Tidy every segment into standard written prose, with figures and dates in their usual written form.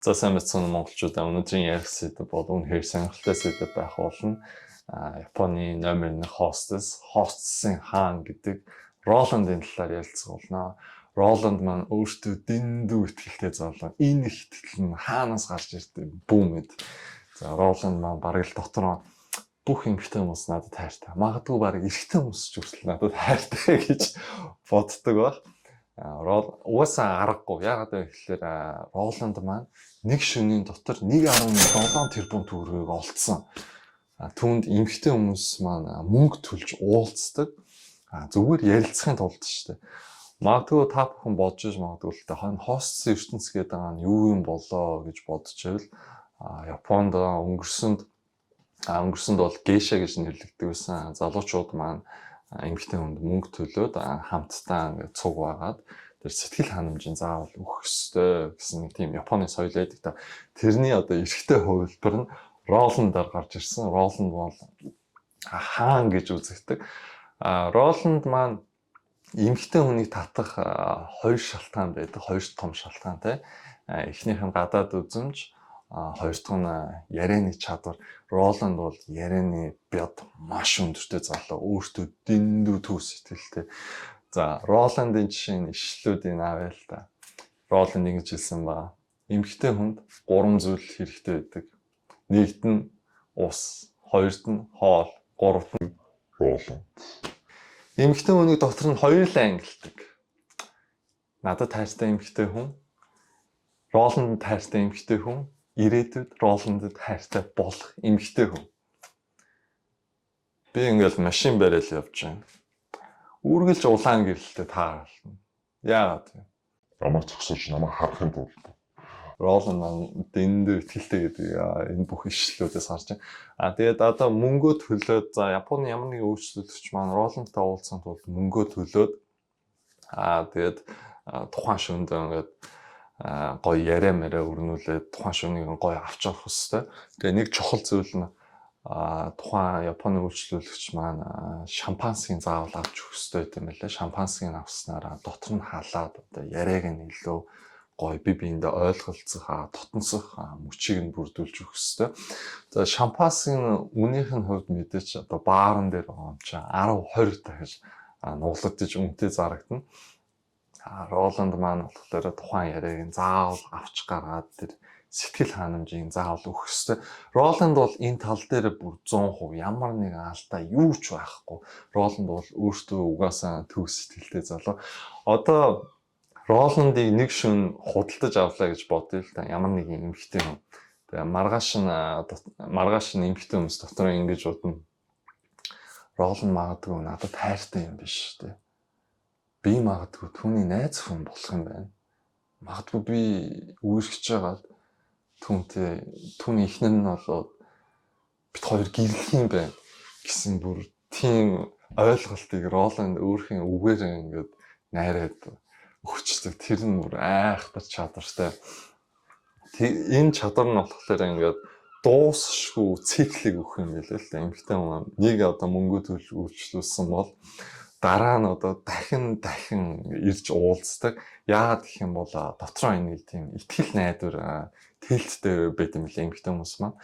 За сайн мэдсэн монголчуудаа өнөөдрийн ярих сэдэв бол үнэхээр сонирхолтой сэдэв байх болно. Японы номер 1 хостсын хаан гэдэг Роландын талаар ярилцах болно. Роланд маань өөртөө дэндүү итгэлтэй зовлон. Энэ их итгэл нь хаанаас гарч ирдэг бүүмэд. За Роланд маань бараг л дотроо бүх эмэгтэй хүмүүс надад хайртай. Магадгүй бараг эрэгтэй хүмүүс ч хүртэл надад хайртай гэж боддог баг. Угаасаа аргагүй. Яагаад вэ гэхээр Роланд маань нэг шөнийн дотор 1.7 тэрбум төгрөгийг олцсон. Түүнд эмэгтэй хүмүүс маань мөнгө төлж уулздаг. Зүгээр ярилцахын тулд шүү дээ. Магадгүй та бүхэн бодож иж магадгүй л та хостс ертөнц гэдэг нь юу юм болоо гэж бодож байвал Японд өнгөрсөнд бол гейша гэж нэрлэгддэг байсан. Залуучууд маань эмэгтэй хүнд мөнгө төлөөд хамтдаа ингээд цуг байгаад тэр сэтгэл ханамжийн заавал өгөх ёстой гэсэн нэг тийм Японы соёл байдаг та. Тэрний одоо эрэгтэй хувилбар нь Роландаар гарч ирсэн. Роланд бол хаан гэж үзэгдэг. Роланд маань эмэгтэй хүнийг татах хоёр шалтгаан байдаг. Хоёр том шалтгаантай. Эхнийх нь гадаад үзмж, хоёр дахь нь ярианы чадвар. Роланд бол ярианы бяд маш өндөртэй залуу, өөртөө дэндүү төв сэтгэлтэй. За, Роландын жишээ ишлүүдийн авъя л да. Роланд ингэж хэлсэн ба. Эмэгтэй хүнд 3 зүйл хэрэгтэй байдаг. Нэгт нь ус, хоёрт нь хоол, гуравт нь Роланд. Эмэгтэй хүнийг дотор нь хоёулаа ангилдаг. Надад хайртай эмэгтэй хүн, Роландд хайртай эмэгтэй хүн, ирээдүйд Роландд хайртай болох эмэгтэй хүн. Би ингээл машин бариад явж байна. Үргэлж улаан гэрэлтэй таарална. Яагаад вэ? Намайг зогсоож намайг харахын тулд. Роланд маань дэндүү итгэлтэй гэдэг энэ бүх ишлүүдээс харж байна. Тэгээд одоо мөнгөө төлөөд за Японы ямар нэгэн үйлчлүүлэгч маань Роландтай уулзсан тулд мөнгөө төлөөд тэгээд тухайн шөндөө ингээд гоё яриа мэрэ өрнүүлээд тухайн шөнийг гоё авч явах хэрэгтэй. Тэгээ нэг чухал зүйл нь тухайн Японы үйлчлүүлэгч маань шампанскийн заавал авч өгөх хэрэгтэй юм байлаа. Шампанскийг авснараа дотор нь халаад одоо яриаг нь илүү гоё бие биендээ ойлголцох, тотонсох мөчийг нь бүрдүүлж өгөх хэрэгтэй. За шампанскийн үнийх нь хувьд мэдээч одоо баарн дээр байгаа юм чинь 10-20 дахиж нуглагдаж үнэтэй зарагдана. Роланд маань болохоор тухайн яриаг нь заавал авч гаргаад тэр сэтгэл ханамжийг заавал өгөх ёстой. Роланд бол энэ тал дээр бүр 100% ямар нэгэн алдаа юу ч байхгүй. Роланд бол өөртөө угаасаа төв сэтгэлтэй залуу. Одоо Роландыг нэг шөнө худалдаж авлаа гэж бодъё л та. Ямар нэгэн эмэгтэй хүн. Тэгээ маргааш нь эмэгтэй хүмүүс дотор ингэж бодно. Роланд магадгүй надад хайртай юм биш үү? Би магадгүй түүний найз хүн болох юм байна. Магадгүй би үүрэгч байгаад түүний эхнэр нь болоод бид хоёр гэрлэх юм байна гэсэн бүр тийм ойлголтыг Роланд өөрхийн үгээр ингээд найраад өгчдөг. Тэр нь бүр айхтар чадвартай. Энэ чадвар нь болохоор ингээд дуусшгүй циклийг өгөх юм билээ л да. Эмэгтэй хүн нэг одоо мөнгө төлж үйлчлүүлсэн бол дараа нь одоо дахин ирж уулздаг. Яагаад гэх юм бол дотроо энэ тийм итгэл найдвар тэлттэй байт юм лээ эмэгтэй хүмүүс маань.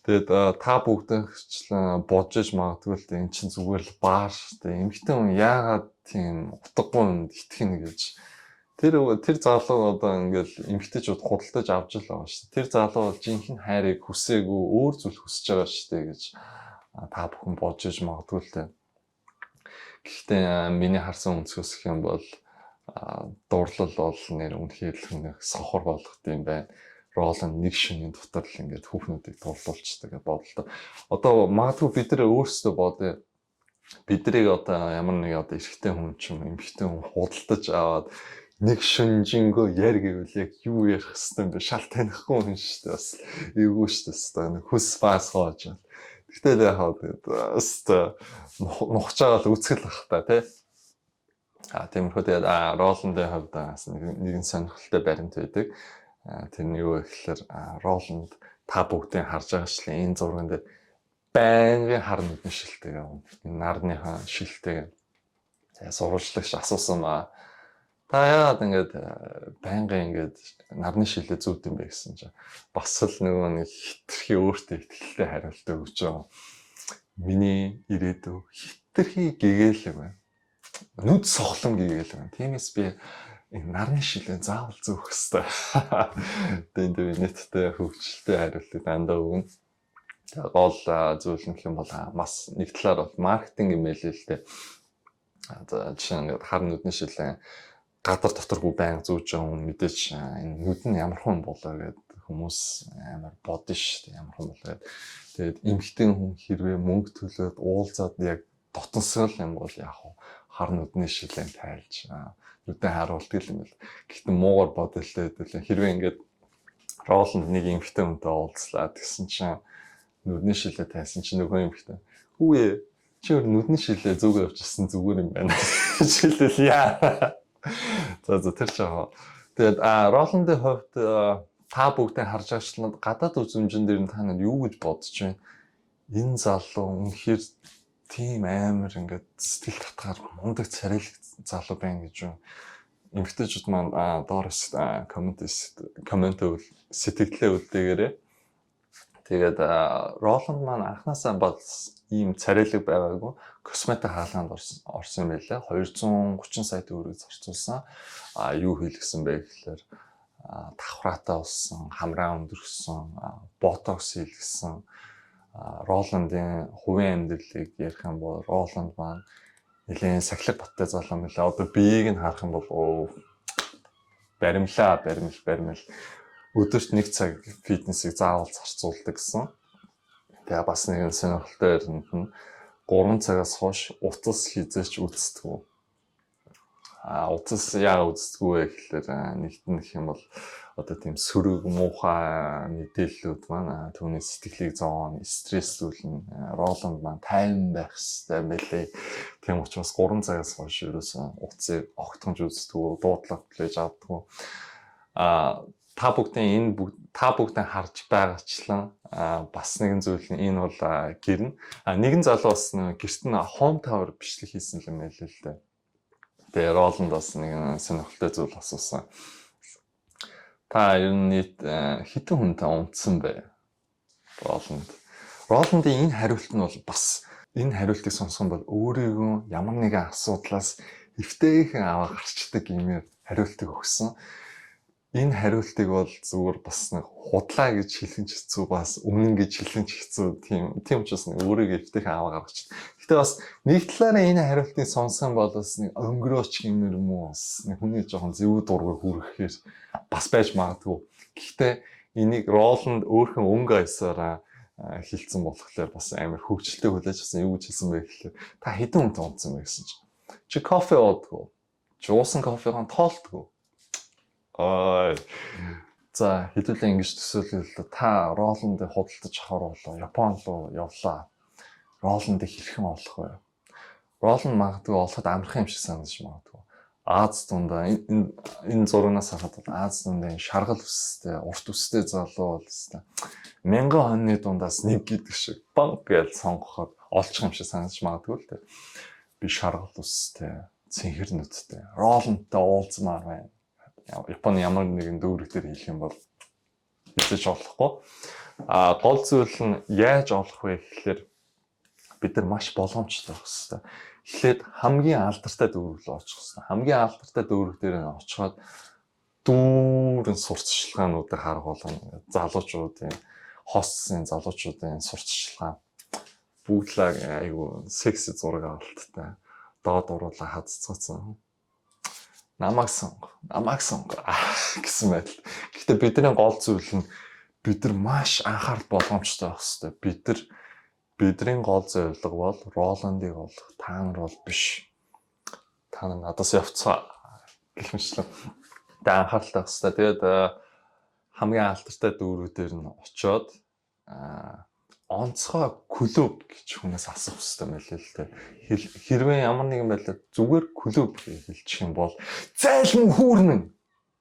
Тэгээд та бүгдчлэн бодож магадгүй л энэ чинь зүгээр л баар шүү дээ. Эмэгтэй хүн яагаад тийм утгагүй юмд итгэнэ гэж. Тэр залуу одоо ингээл эмэгтэйчүүд худалдаж авч л байгаа шүү дээ. Тэр залуу бол жинхэнэ хайрыг хүсээгүй өөр зүйл хүсэж байгаа шүү дээ гэж та бүхэн бодож магадгүй л дээ. Гэхдээ миний харсан өнцгөөс гэх юм бол дурлал бол нэр үнэхээр л сохор болгох юм байна. Роланд нэг шөнийн дотор л ингээд хүүхнүүдийг дурлуулчихдаг гэж бодлоо. Одоо магадгүй бид нар өөрсдөө бодъё. Биднийг одоо ямар нэг одоо эрэгтэй хүн ч юм эмэгтэй хүн худалдаж аваад нэг шөнжингөө яар гэвэл яг юу ярих хэвээр юм бэ? Шал танихгүй хүн шүү дээ. Бас эвгүй шүү дээ. Хүс баас гоож. Тэгтэл яхаа тэгээд нухаж байгаа л үцгэл бах та тий. Тиймэрхүү тэгээд Роландын хувьд нэгэн сонирхолтой баримт байдаг. Тэр нь юу вэ гэхээр Роланд та бүгдийн харж байгаачлаа энэ зурган дээр байнгын хар нүдний шилтэй явна. Энэ нарныхаа шилтэй. Тэгээ сурвалжлагч асуусан Та яагаад ингээд байнгын ингээд нарны шилээ зүйт юм бэ гэсэн чинь бас л нөгөө нэг хитрхи өөртөө ихтэй хариулт өгч байгаа. Миний ирээдүй хитрхи гэгээлэг байна. Нүд сохлон гэгээлэг байна. Тиймээс би энэ нарны шилээ заавал зөөх хэрэгтэй. Тэгээд нийтдээ хөвчлөлтэй хариултыг дандаа өгнө. Тэгээд гол зүйл нь юм бол бас нэг талаар бол маркетинг юм байл л дээ. За жишээ нь хар нүдний шилээ гадар доторгүй байнга зүүж байгаа хүн мэдээж энэ нүд нь ямар хүн болоо гэдэг хүмүүс амар бодно шүү дээ, ямар хүн болоо гэдэг. Тэгээд эмэгтэй хүн хэрвээ мөнгө төлөөд уулзаад яг дотносгол юм бол яг хар нүдний шилэн тайлж нүдэн харуулдаг юм байна. Гэхдээ муугар бодолтой хэдүүлээ хэрвээ ингээд Роланд нэг эмэгтэй хүнтэй уулзлаа гэсэн чинь нүдний шилээ тайсан чинь нөгөө эмэгтэй хүүе чи өөр нүдний шилээ зүг авчихсан зүгээр юм байна. Шилэл яа. За тэр жаа. Тэгээд Роландын хувьд та бүгдээ харж ачлаад гадаад үзмжин дээр нь та нар юу гэж бодож байна? Энэ залуу үнэхээр тийм амар ингээд сэтгэл татгаар мундаг царайлаг залуу байна гэж юу? Эмэгтэйчүүд маань доороос коммент сэтгэлдээ үлдээгээрээ. Тэгээд Роланд маань анхнаасаа бол ийм царайлаг байгаагүй косметик хаалганд орсон юм байлаа. 230 сая төгрөг зарцуулсан. Юу хийлгсэн бэ гэхээр давхраатай болсон, хамраа өндөрсөн, ботокс хийлгсэн. Роландын хувийн амьдралыг ярих юм бол Роланд маань нэлээд сахилга баттай залуу мэлээ. Одоо биеийг нь харах юм бол баримл. Өдөрт 1 цаг фитнесийг заавал зарцуулдаг гэсэн. Тэгээ бас нэгэн сонирхолтой яринд нь 3 цагаас хойш утас хийзээч үзтгүү. Утас яагаад үзтгүү вэ гэхээр нэгтгэх юм бол одоо тийм сөрөг муухай мэдээллүүд маань түүний сэтгэлийг зовоон, стресслүүлнэ. Роланд маань тайван байх хэрэгтэй мэлээ. Тийм учраас 3 цагаас хойш ерөөсөн утасыг огтхонж үзтгүү, дуудлага плейж авдаггүй. Та бүгдээ харж байгаачлан бас нэгэн зүйл нь энэ бол гэрн. Нэгэн залуу бас гэрт нь home tower бичлэг хийсэн юм байл л дээ. Тэгээ Роланд бас нэг сонирхолтой зүйл асуусан. Та ер нь нийт хэдэн хүнтэй унтсан бэ? Роландын энэ хариулт нь бол бас энэ хариултыг сонсох бол өөрийгөө ямар нэгэн асуудлаас эвтэйхэн аваа гарчдаг юмээр хариултыг өгсөн. Энэ хариултыг бол зүгээр бас нэг худлаа гэж хэлэх нь хэцүү, бас өмнө гэж хэлэх нь хэцүү. Тийм учраас нэг өөрийгөө эвтэйхэн аваа гаргачих. Гэтэ бас нэг талаараа энэ хариултыг сонссон бол бас нэг өнгөрөөч гэмээр юм уу? Бас нэг хүний жоохон зөв дургаар хүргэхээр бас байж магадгүй. Гэхдээ энийг Роланд өөрхөн өнгө аясаараа хэлсэн болохоор бас амар хөвгчлөлтэй хүлээж авсан. Юу гэж хэлсэн бэ гэхээр та хэдэн хүнтэй унтсан бэ гэсэн чинь. Чи кофе уудгүй. Чи уусан кофегаа тоолдгүй. За хэдүүлээ ингэж төсөөлөл та Роландыг худалдаж авах болоо Япон руу явлаа. Роландыг хэрхэн олох вэ? Роланд магадгүй олоход амархан юм шиг санагдаж магадгүй. Аз дундаа энэ зурагнаас харахад Аз дундаа шаргал өстэй, урт өстэй залуу болстой. 1000 хоньны дундаас нэг гэдэг шиг банк гэж сонгоход олчих юм шиг санагдаж магадгүй л дээ. Би шаргал өстэй, цэнхэр нүдтэй. Роландтай уулзмаар байна. Японы ямар нэгэн дүүрэгтэр хэлэх юм бол хэзээ ч олохгүй. Гол зүйл нь яаж олох вэ гэхээр бид нар маш боломжтой байх хэрэгтэй. Эхлээд хамгийн алдартай дүүрэг рүү очих хэрэгтэй. Хамгийн алдартай дүүрэг дээр нь очиход дүүрэн сурталчилгаануудыг харах болно. Залуучуудын, хостсын залуучуудын сурталчилгаан. Бүгдлээ айгу секси зураг авалттай. Доод уруулаа хаццгаасан. Намайг сонго гэсэн байдал. Гэхдээ бидний гол зүйл нь бид нар маш анхаарал болгоомжтой байх хэрэгтэй. Бидний гол зорилго бол Роландыг олох. Та нар бол биш. Та нар надаас явцгаа гэх мэтлэн анхааралтай байх хэрэгтэй. Тэгээд хамгийн алдартай дүүрүүдээр нь очиод онцгой клуб гэж хүнээс асуух хэрэгтэй мэлээ л дээ. Хэрвээ ямар нэгэн байдлаар зүгээр клуб гэж хэлчих юм бол зайлман хүүрнэн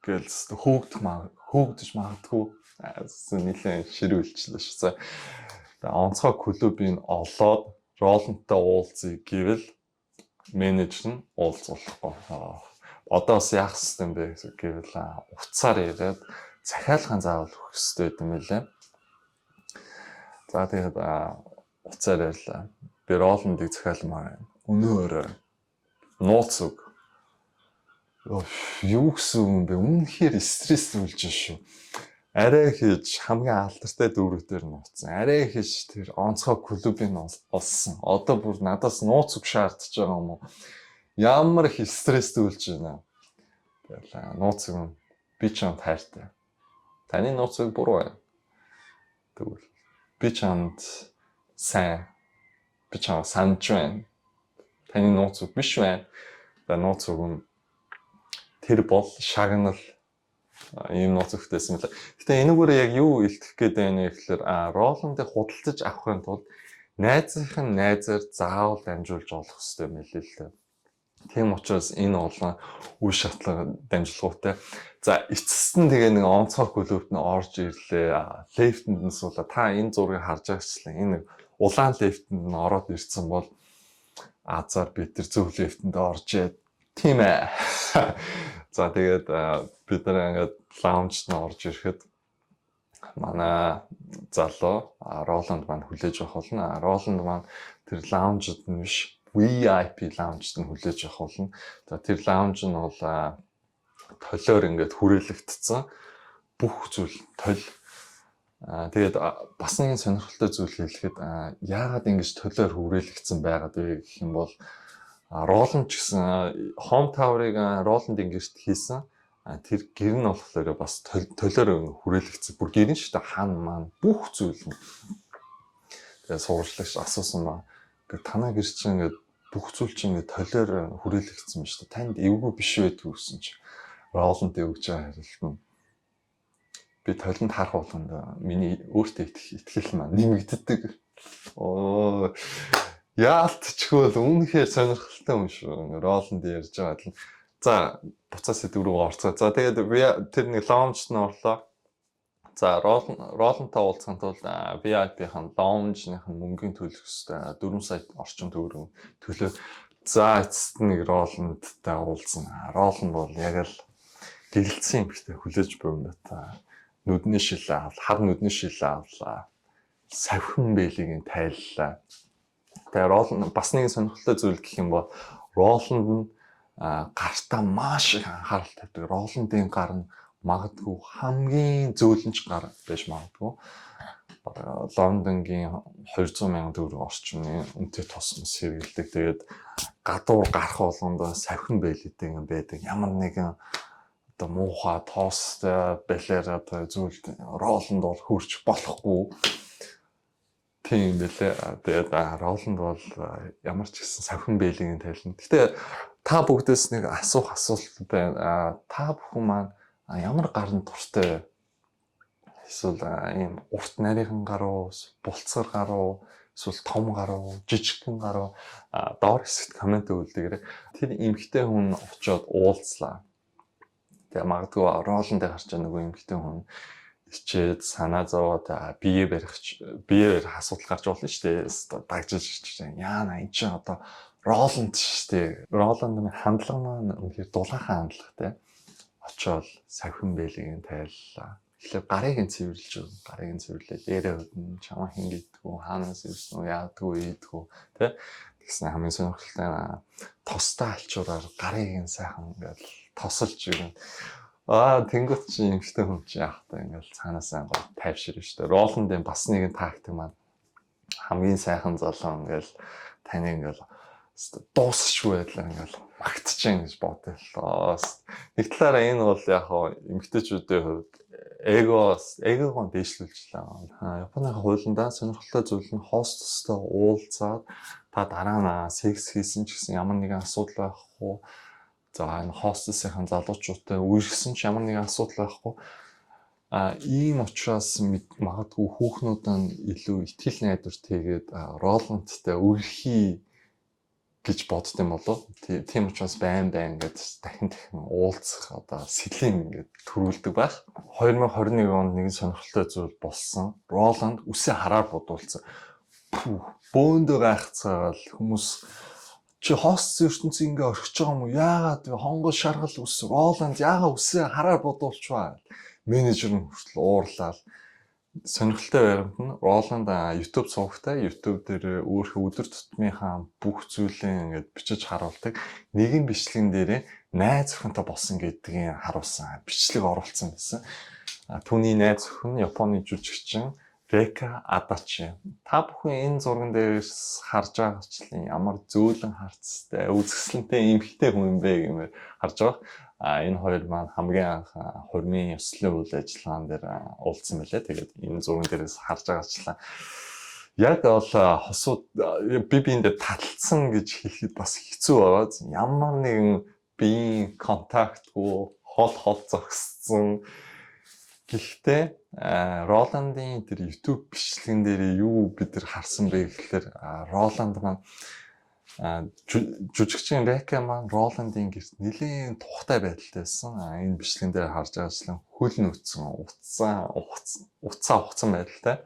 гэж хөөгдөж магадгүй нэлээд ширүүлчихлээ шүү. Тэгээ онцгой клубыг олоод Роландтай уулзъя гэвэл менежер нь уулзуулахгүй. одоо бас яах хэрэгтэй юм бэ гэвэл уцаар яриад захиалгын заавал өгөх хэрэгтэй юм билээ. За тэгээд уцаар ярьлаа. Би Роландыг захиалмаар байна. Өнөөр нууц үг. Юу гэсэн юм бэ? Үнэхээр стресс үлж шүү. Арай хийж хамгийн алдартай дүүрүүдээр нууцсан. Арай хийж тэр онцгой клубыг олсон. Одоо бүр надаас нууц үг шаардж байгаа юм уу? Ямар их стресс үлж байна. Тэгэл нууц үг би чамд хайртай. Таны нууц үг буруу байна. Тэгвэл би чамд сайн. Би чамд санаж байна. Таны нууц үг биш байна. Тэгээ нууц үг нь тэр бол шагнал ийм нууц өгтэйсэн мэлээ. Гэтэ энэгээр яг юу илтгэх гээд байна гэхээр Роландыг худалдаж авахын тулд найзынхын найзаар заавал дамжуулж олох хэрэгтэй юм хэлээ л дээ. Тийм учраас энэ олон үе шатлага дамжлагуутай. За эцэст нь тэгээ нэг онцгой клубт нь орж ирлээ. Лефтэнд нь суула. Та энэ зургийг харж байгаачлаа. Энэ улаан лефтэнд нь ороод ирсэн бол азар би тэр зөв лефтэнд орж яа. Тийм ээ. За тэгээд бид нар ингээд лаунжд нь орж ирэхэд манай залуу Роланд маань хүлээж авах болно. Роланд маань тэр лаунжд нь биш VIP лаунжд нь хүлээж авах болно. За тэр лаунж нь бол толиор ингээд хүрээлэгдсэн. Бүх зүйл толь. Тэгээд бас нэг сонирхолтой зүйл хэлэхэд яагаад ингэж толиор хүрээлэгдсэн байгаад вэ гэх юм бол Роланд ч гэсэн Home Tower-ыг Роланд ингэж хийсэн. Тэр гэр нь болохоор бас толиор хүрээлэгдсэн. Бүр гэр нь шүү дээ хан маань бүх зүйл нь. Тэгээд сурвалжлагч асуусан ба. Танаа гэр чинь ингээд бүх зүйл чинь ингээд толиор хүрээлэгдсэн ба шүү дээ. Танд эвгүй биш байдгүй гэсэн чинь Роланд өгж байгаа хариулт нь би толинд харах болгонд миний өөртөө итгэл маань нэмэгддэг. Яалтчгүй л үнэхээр сонирхолтой юм шүү. Роланд ярьж байгаа. За буцаа сэдв рүү орцгоо. За тэгээд би тэр нэг лаунжд нь орлоо. За Роландтай уулзахын тулд VIP-ийн лаунжныхын мөнгөний төлөх ёстой 4 сая орчим төгрөг төлөө. За эцэст нэг Роландтай уулзсан. Роланд бол яг л гэрэлцсэн юм ихтэй хүлээж буйнаа. Нүдний шил авал, хар нүдний шил авлаа. Савхин бэлгийн тайллаа. Тэгээ Роланд бас нэг сонирхолтой зүйл гэх юм бол Роланд нь гартаа маш их анхаарал тавьдаг. Роландын гар нь магадгүй хамгийн зөөлөнч гар байж магадгүй. Лондонгийн 200,000 төгрөг орчмын үнэтэй тосмос хэрэгэлдэг. Тэгээд гадуур гарах болгонд савхин бэлгэдэг юм байдаг. Ямар нэгэн одоо муухай тоостой балера зүйлд Роланд бол хөрч болохгүй. Тийм байлээ. Тэгээд Роланд бол ямар ч гэсэн савхин бэлгийн тайлна. Гэтэ та бүгдээс нэг асуулт байна. Та бүхэн маань ямар гарын дуртай вэ? Эсвэл ийм урт нарийн гаруу, булцгар гаруу, эсвэл том гаруу, жижигхэн гаруу доор хэсэгт комент өгүүлдэгээрэй. Тэр эмэгтэй хүн очиод уулзлаа. Тэгээ магадгүй Роландыг харж байгаа нөгөө эмэгтэй хүн ичээд санаа зовоод бие барих асуудал гарч болно шүү дээ. Дагжиж ирчих. Яана энэ чинь одоо Роланд шүү дээ. Роландын хандлага маань үнэхээр дулаахан хандлагатай. Очоод савхин бэлгийн тайллаа. Тэгэхээр гарыг нь цэвэрлж өгнө. Гарыг нь цэвэрлээд дээрээ хөдөн чамаа хингийдгүү, хаанаас ирсэн үү, яадгүй ийдгүү тий. Тэгсэн хамгийн сонирхолтой тостой алчуураар гарыг нь сайхан ингээл тосолж өгнө. Тэнгуут чи юмштай хүн чи яах вэ? Ингээл цаанаасаа гоо тайвширна шүү дээ. Роландын бас нэгэн тактик маань хамгийн сайхан залуу ингээл таны ингээл дуусшгүй байдлаар ингээл магтчихээн гэж бодлоо. Нэг талаараа энэ бол яг эмэгтэйчүүдийн хувьд эгогоо дээшлүүлжлээ. Японы хуулиндаа сонирхолтой зүйл нь хостстой уулзаад та дараа нь секс хийсэн ч гэсэн ямар нэгэн асуудал байхгүй. За энэ хостсийн залуучуудтай үерхсэн ч ямар нэгэн асуудал байхгүй. Ийм учраас магадгүй хүүхнүүд нь илүү ихтгэл найдвар тэгээд Роландтай үрхий гэж бодд юм болов. Тийм учраас байн ингээд дахин уулзах одоо сэлийн ингээд төрүүлдэг байх. 2021 онд нэгэн сонирхолтой зүйл болсон. Роланд үсээ хараар бодуулсан. Бөөндөө гайхацгаал хүмүүс чи хост ертөнцийн ингээ орхиж байгаа юм уу? Яагаад хонгол шаргал ус Роланд яагаад үсээ хараар бодуулчваа. Менежер нь хүртэл уурлаад сонирхолтой байгаад нь Роланд YouTube сувагтай YouTube дээр өөрийнхөө өдөр тутмынхаа бүх зүйлээ ингээд бичиж харуулдаг. Нэгэн бичлэгэн дээрээ найз охинтой болсон гэдгийг харуулсан. Бичлэг оруулсан байсан. Түүний найз охин Японы жүжигчин Река Адачи. Та бүхэн энэ зурган дээрээс харж байгаачлан ямар зөөлөн харцтай, үзэсгэлэнтэй эмхтэй хүн юм бэ гэмээр харж байгаа. Энэ хоёр маань хамгийн анх хурмын ёслолын үйл ажиллагаан дээр уулзсан байлээ. Тэгээд энэ зурган дээрээс харж байгаачлан яг бол хосууд биендээ таталцсан гэж хэлэхэд бас хэцүү байгаа. Ямар нэгэн биеийн контактгүй хол зогссон. Гэхдээ Роландын тэр YouTube бичлэгэн дээр юу бид нар харсан бэ гэхээр Роланд маань жүжигчин Река маань Роландын гэрт нэлийн тухтай байдалтай байсан. Энэ бичлэгэн дээр харж байгаачлан хөл нөөцсөн уцсан байдалтай.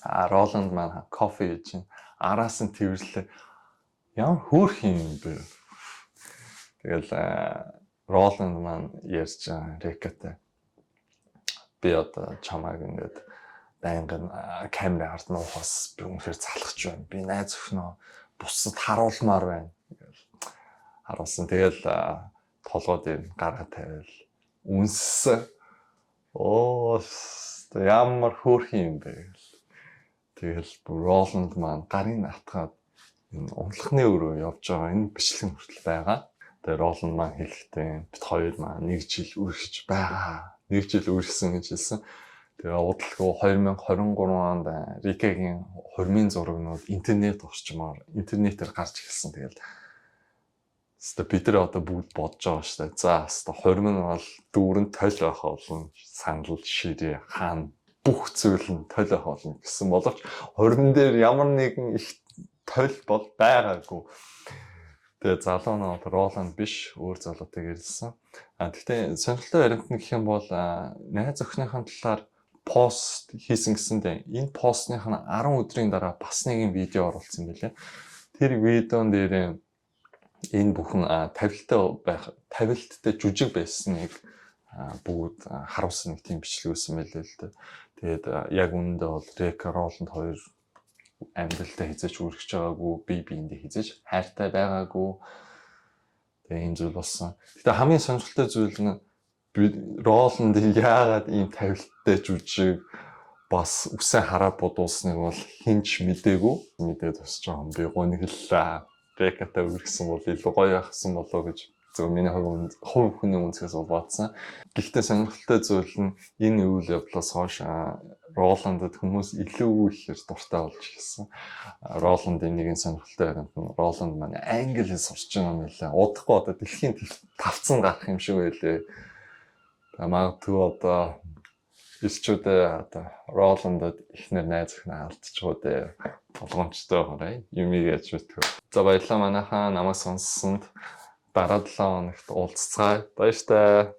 Роланд маань кофе хийж араас нь тэрвэрлээ. Ямар хөөх юм бэ? Тэгэл Роланд маань ярьж Рекатай би одоо чамайг ингээд байнгын камерын ард нь ухаас би үнэхээр залхаж байна. Би найз өхнөө бусад харуулмаар байна гэж харуулсан. Тэгэл толгой дээр гаргаад тавил. Үнссэн. Ямар хөөх юм бэ. Тэгэл Роланд маань гарын атгаад энэ унтлахны өрөө явж байгаа энэ бичлэг хүртэл байгаа. Тэгээ Роланд маань хэлэхдээ бид хоёр маань 1 жил үргэлж байгаа. 1 жил үргэлжсэн гэж хэлсэн. Тэгээ удалгүй 2023 онд Рикагийн хурмын зурагнууд интернетээр гарч ирсэн. Тэгэл бид нар одоо бүгд бодож байгаа шүү дээ. За хурим нь бол дүүрэн толь байх болно. Сандал ширээ хаана бүх зүйл нь толь байх болно гэсэн боловч хурим дээр ямар нэгэн их толь бол байгаагүй. Тэгээ залуу нь Роланд биш өөр залуутай гэрэлсэн. Гэхдээ сонирхолтой баримт нь гэх юм бол найз охиныхын талаар пост хийсэн гэсэндээ энэ постных нь 10 өдрийн дараа бас нэгэн видео оруулсан байлээ. Тэр видеон дээр энэ бүхэн тавилттай жүжиг байсныг бүгд харуулсан нэг тийм бичлэг байсан байлээ л дээ. Тэгээд яг үүндээ бол Река Роланд хоёр амьдралдаа хязгаарч үргэлж байгаагүй, бие биендээ хязгаарч хайртай байгаагүй. Тэгээ энэ зүйл болсон. Гэтэ хамгийн сонирхолтой зүйл нь Роланд яагаад ийм тавилттай жүжиг бас үсээ хараа бодуулсныг бол хинч мдээгүй. Мэдээд бас жоохон би гонглаа. Рекатай үргэлжсэн бол илүү гоё явахсан болоо гэж зөв миний хувь хүний үнцгээс бодсон. Гэхдээ сонирхолтой зүйл нь энэ үйл явдлаас хойш Роландд хүмүүс илүү ихээр дуртай болж ирсэн. Роландын нэгэн сонирхолтой байгаад нь Роланд маань англи хэл сурч байгаа юм лээ. Удахгүй одоо дэлхийн тавцсан гарах юм шиг байлээ. Магадгүй одоо элчүүдээ одоо Роландд ихнэр найз охин алдчихгүй дээ. Болгоомжтой байгаа юм яаж мэдэх вэ? За баярлалаа манайхаа намайг сонссонд. Дараа 7 хоногт уулзцгаая. Баяртай.